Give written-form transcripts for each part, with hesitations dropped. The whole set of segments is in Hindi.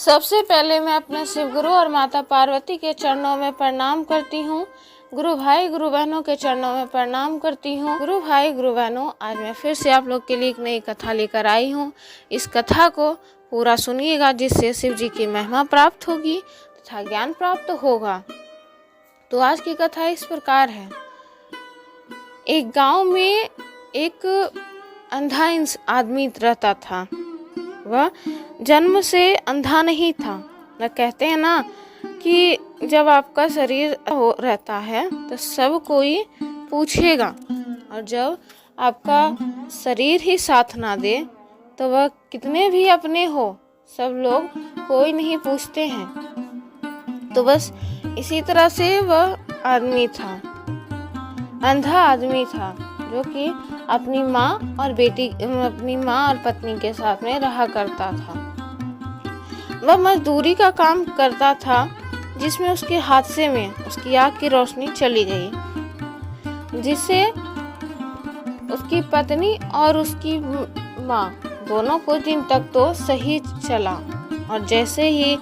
सबसे पहले मैं अपने शिव गुरु और माता पार्वती के चरणों में प्रणाम करती हूँ। गुरु भाई गुरु बहनों के चरणों में प्रणाम करती हूँ। गुरु भाई गुरु बहनों, आज मैं फिर से आप लोग के लिए एक नई कथा लेकर आई हूँ। इस कथा को पूरा सुनिएगा, जिससे शिव जी की महिमा प्राप्त होगी तथा ज्ञान प्राप्त होगा। तो आज की कथा इस प्रकार है। एक गांव में एक अंधा आदमी रहता था। वह जन्म से अंधा नहीं था। न कहते हैं ना कि जब आपका शरीर रहता है तो सब कोई पूछेगा, और जब आपका शरीर ही साथ ना दे तो वह कितने भी अपने हो, सब लोग कोई नहीं पूछते हैं। तो बस इसी तरह से वह आदमी था, अंधा आदमी था, जो कि अपनी माँ और पत्नी के साथ में रहा करता था। वह मजदूरी का काम करता था, जिसमें उसके हादसे में उसकी आँख की रोशनी चली गई, जिससे उसकी पत्नी और उसकी माँ दोनों को दिन तक तो सही चला, और जैसे ही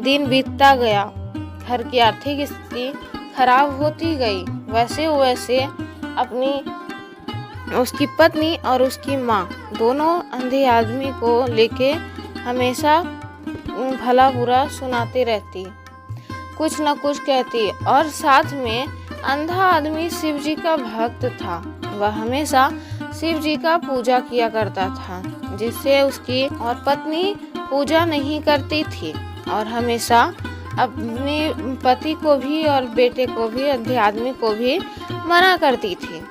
दिन बीतता गया, घर की आर्थिक स्थिति खराब होती गई, वैसे वैसे उसकी पत्नी और उसकी माँ दोनों अंधे आदमी को लेके हमेशा भला बुरा सुनाते रहती, कुछ न कुछ कहती। और साथ में अंधा आदमी शिव जी का भक्त था। वह हमेशा शिव जी का पूजा किया करता था, जिससे उसकी और पत्नी पूजा नहीं करती थी, और हमेशा अपने पति को भी और बेटे को भी, अंधे आदमी को भी मना करती थी।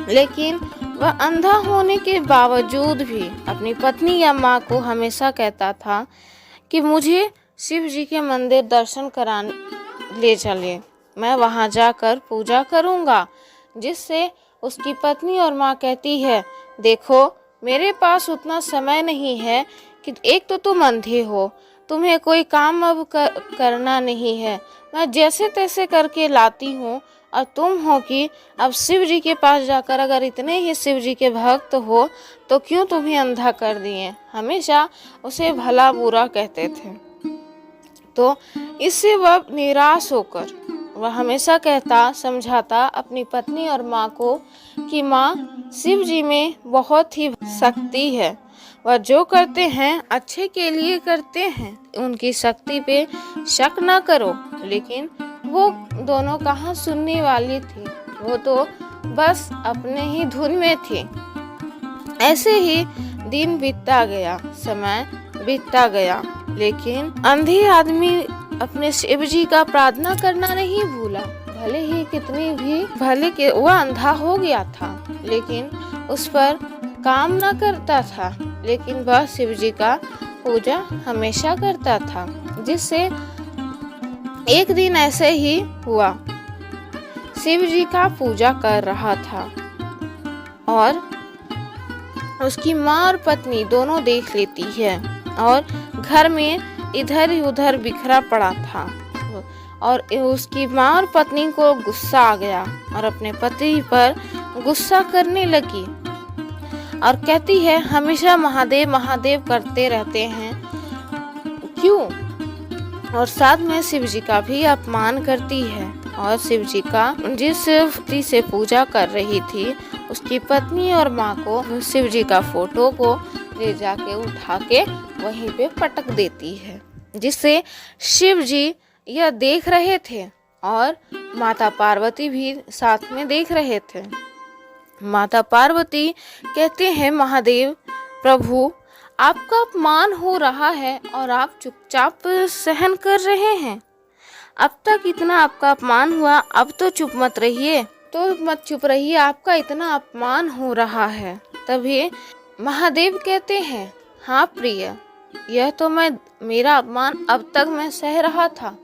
लेकिन वह अंधा होने के बावजूद भी अपनी पत्नी या माँ को हमेशा कहता था कि मुझे शिव जी के मंदिर दर्शन कराने ले चले, मैं वहाँ जाकर पूजा करूँगा। जिससे उसकी पत्नी और माँ कहती है, देखो मेरे पास उतना समय नहीं है कि एक तो तुम अंधे हो, तुम्हें कोई काम अब करना नहीं है, मैं जैसे तैसे करके लाती हूँ, और तुम हो कि अब शिव जी के पास जाकर अगर इतने ही शिव जी के भक्त हो तो क्यों तुम्हें अंधा कर दिए। हमेशा उसे भला बुरा कहते थे। तो इससे वह निराश होकर वह हमेशा कहता समझाता अपनी पत्नी और माँ को कि माँ, शिव जी में बहुत ही शक्ति है, वह जो करते हैं अच्छे के लिए करते हैं, उनकी शक्ति पे शक ना करो। लेकिन वो दोनों कहाँ सुनने वाली थी, वो तो बस अपने ही धुन में थी। ऐसे ही दिन बीतता गया, समय बीतता गया, लेकिन अंधे आदमी अपने शिव जी का प्रार्थना करना नहीं भूला। भले के वह अंधा हो गया था, लेकिन उस पर काम ना करता था, लेकिन वह शिव जी का पूजा हमेशा करता था। जिससे एक दिन ऐसे ही हुआ, शिव जी का पूजा कर रहा था और उसकी माँ और पत्नी दोनों देख लेती है, और घर में इधर उधर बिखरा पड़ा था, और उसकी माँ और पत्नी को गुस्सा आ गया और अपने पति पर गुस्सा करने लगी और कहती है, हमेशा महादेव महादेव करते रहते हैं, क्यों? और साथ में शिव जी का भी अपमान करती है। और शिव जी का जिस स्त्री से पूजा कर रही थी, उसकी पत्नी और माँ को शिव जी का फोटो को ले जाके उठा के वहीं पे पटक देती है। जिससे शिव जी यह देख रहे थे और माता पार्वती भी साथ में देख रहे थे। माता पार्वती कहते हैं, महादेव प्रभु, आपका अपमान हो रहा है और आप चुपचाप सहन कर रहे हैं। अब तक इतना आपका अपमान हुआ, अब तो चुप मत रहिए, आपका इतना अपमान हो रहा है। तभी महादेव कहते हैं, हाँ प्रिय, यह तो मेरा अपमान अब तक मैं सह रहा था,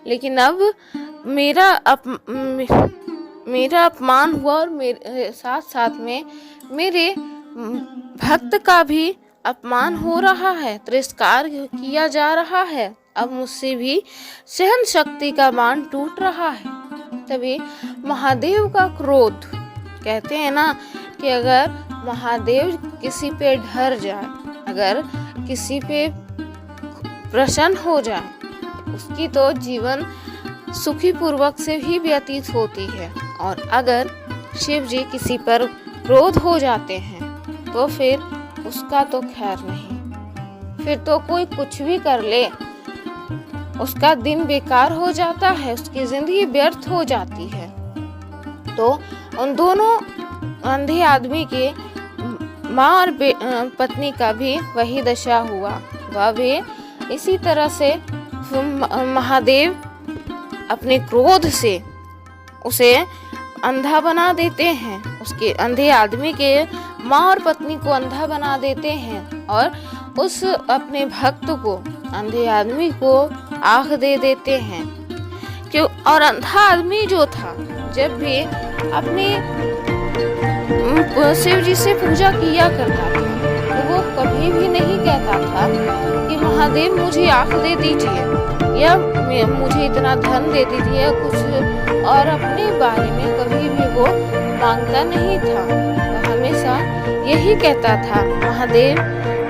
लेकिन अब मेरा अपमान हुआ और मेरे साथ साथ में मेरे भक्त का भी अपमान हो रहा है, तिरस्कार किया जा रहा है। अब मुझसे भी सहन शक्ति का बांध टूट रहा है। तभी महादेव का क्रोध, कहते हैं ना कि अगर महादेव किसी पे डर जाए, अगर किसी पे प्रसन्न हो जाए, उसकी तो जीवन सुखी पूर्वक से ही व्यतीत होती है। और अगर शिव जी किसी पर क्रोध हो जाते हैं तो फिर उसका तो खैर नहीं, फिर तो कोई कुछ भी कर ले, उसका दिन बेकार हो जाता है, उसकी जिंदगी व्यर्थ हो जाती है। तो उन दोनों अंधे आदमी के माँ और पत्नी का भी वही दशा हुआ। वह भी इसी तरह से महादेव अपने क्रोध से उसे अंधा बना देते हैं, उसके अंधे आदमी के माँ और पत्नी को अंधा बना देते हैं और उस अपने भक्त को, अंधे आदमी को आँख दे देते हैं। क्यों? और अंधा आदमी जो था, जब भी अपने शिव जी से पूजा किया करता था तो वो कभी भी नहीं कहता था कि महादेव मुझे आँख दे दीजिए या मुझे इतना धन दे दीजिए या कुछ, और अपने बारे में कभी भी वो मांगता नहीं था। वो हमेशा यही कहता था, महादेव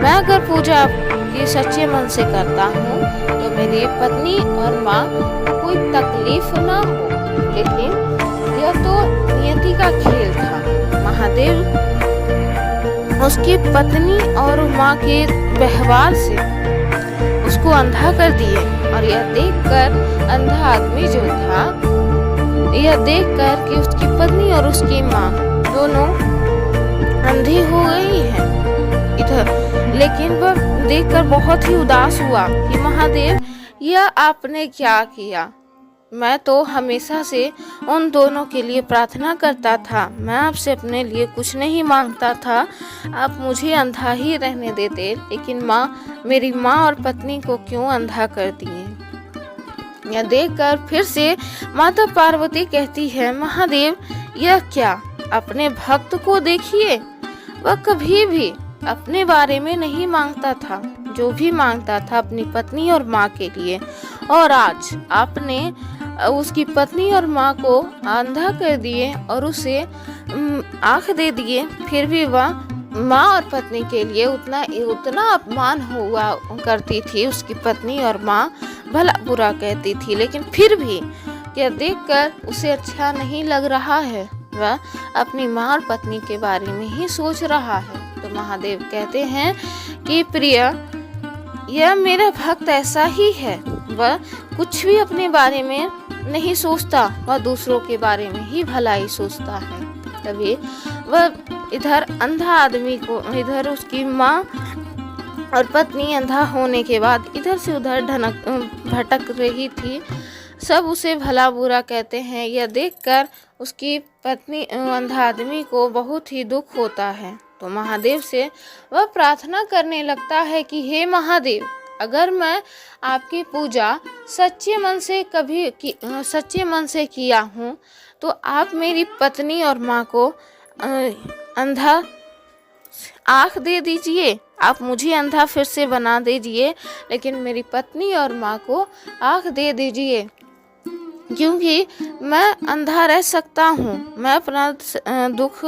मैं अगर पूजा की सच्चे मन से करता हूँ तो मेरी पत्नी और माँ को कोई तकलीफ ना हो। लेकिन यह तो नियति का खेल था। महादेव उसकी पत्नी और माँ के व्यवहार से उसको अंधा कर दिए। और यह देखकर अंधा आदमी जो था, यह देखकर कि उसकी पत्नी और उसकी माँ दोनों अंधी हो गई हैं इधर, लेकिन वह देखकर बहुत ही उदास हुआ कि महादेव यह आपने क्या किया। मैं तो हमेशा से उन दोनों के लिए प्रार्थना करता था, मैं आपसे अपने लिए कुछ नहीं मांगता था, आप मुझे अंधा ही रहने देते, लेकिन मेरी माँ और पत्नी को क्यों अंधा कर दिए। यह देखकर फिर से माता पार्वती कहती है, महादेव यह क्या, अपने भक्त को देखिए, वह कभी भी अपने बारे में नहीं मांगता था, जो भी मांगता था अपनी पत्नी और माँ के लिए, और आज आपने उसकी पत्नी और माँ को अंधा कर दिए और उसे आँख दे दिए। फिर भी वह माँ और पत्नी के लिए उतना अपमान हुआ करती थी, उसकी पत्नी और माँ भला बुरा कहती थी, लेकिन फिर भी यह देखकर उसे अच्छा नहीं लग रहा है, वह अपनी माँ और पत्नी के बारे में ही सोच रहा है। तो महादेव कहते हैं कि प्रिय, यह मेरा भक्त ऐसा ही है, वह कुछ भी अपने बारे में नहीं सोचता, वह दूसरों के बारे में ही भलाई सोचता है। तभी वह इधर अंधा आदमी को, इधर उसकी माँ और पत्नी अंधा होने के बाद इधर से उधर भटक रही थी, सब उसे भला बुरा कहते हैं। यह देखकर उसकी पत्नी अंधा आदमी को बहुत ही दुख होता है। तो महादेव से वह प्रार्थना करने लगता है कि हे महादेव, अगर मैं आपकी पूजा सच्चे मन से किया हूँ तो आप मेरी पत्नी और माँ को अंधा आँख दे दीजिए, आप मुझे अंधा फिर से बना दीजिए, लेकिन मेरी पत्नी और माँ को आँख दे दीजिए, क्योंकि मैं अंधा रह सकता हूँ, मैं अपना दुख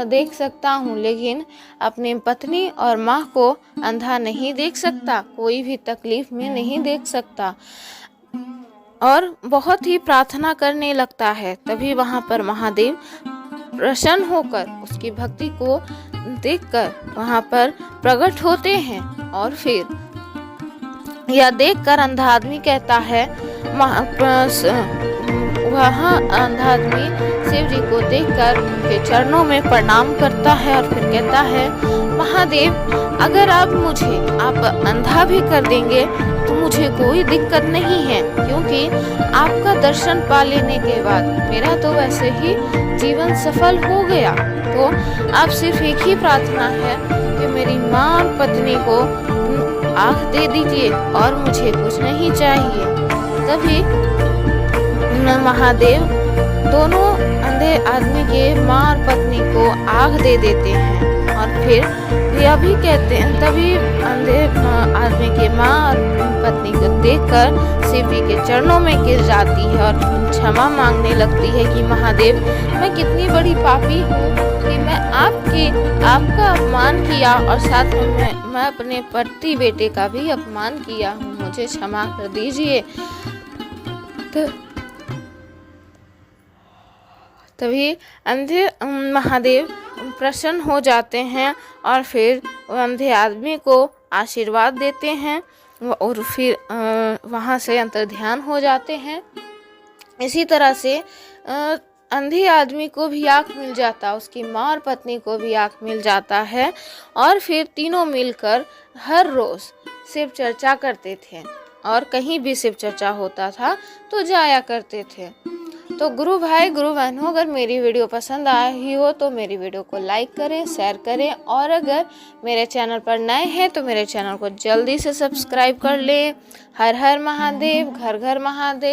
देख सकता हूँ, लेकिन अपनी पत्नी और माँ को अंधा नहीं देख सकता, कोई भी तकलीफ में नहीं देख सकता। और बहुत ही प्रार्थना करने लगता है। तभी वहाँ पर महादेव प्रसन्न होकर उसकी भक्ति को देखकर वहाँ पर प्रकट होते हैं। और फिर यह देखकर अंधा आदमी कहता है, वहाँ अंधा आदमी शिव जी को देखकर उनके चरणों में प्रणाम करता है और फिर कहता है, महादेव अगर आप अंधा भी कर देंगे तो मुझे कोई दिक्कत नहीं है, क्योंकि आपका दर्शन पा लेने के बाद मेरा तो वैसे ही जीवन सफल हो गया। तो आप सिर्फ एक ही प्रार्थना है कि मेरी माँ और पत्नी को आँख दे दीजिए और मुझे कुछ नहीं चाहिए। तभी महादेव दोनों अंधे आदमी के माँ और पत्नी को आँख दे देते हैं। और फिर यह भी कहते हैं, तभी अंधे आदमी के माँ और पत्नी को देखकर शिव जी के चरणों में गिर जाती है और क्षमा मांगने लगती है कि महादेव, मैं कितनी बड़ी पापी हूँ कि मैं आपका अपमान किया और साथ में मैं अपने पति बेटे का भी अपमान किया हूँ, मुझे क्षमा कर दीजिए। तो तभी अंधे महादेव प्रसन्न हो जाते हैं और फिर अंधे आदमी को आशीर्वाद देते हैं और फिर वहाँ से अंतर्ध्यान हो जाते हैं। इसी तरह से अंधे आदमी को भी आँख मिल जाता, उसकी माँ और पत्नी को भी आँख मिल जाता है और फिर तीनों मिलकर हर रोज़ शिव चर्चा करते थे और कहीं भी शिव चर्चा होता था तो जाया करते थे। तो गुरु भाई गुरु बहनों, अगर मेरी वीडियो पसंद आई हो तो मेरी वीडियो को लाइक करें, शेयर करें और अगर मेरे चैनल पर नए हैं तो मेरे चैनल को जल्दी से सब्सक्राइब कर लें। हर हर महादेव, घर घर महादेव।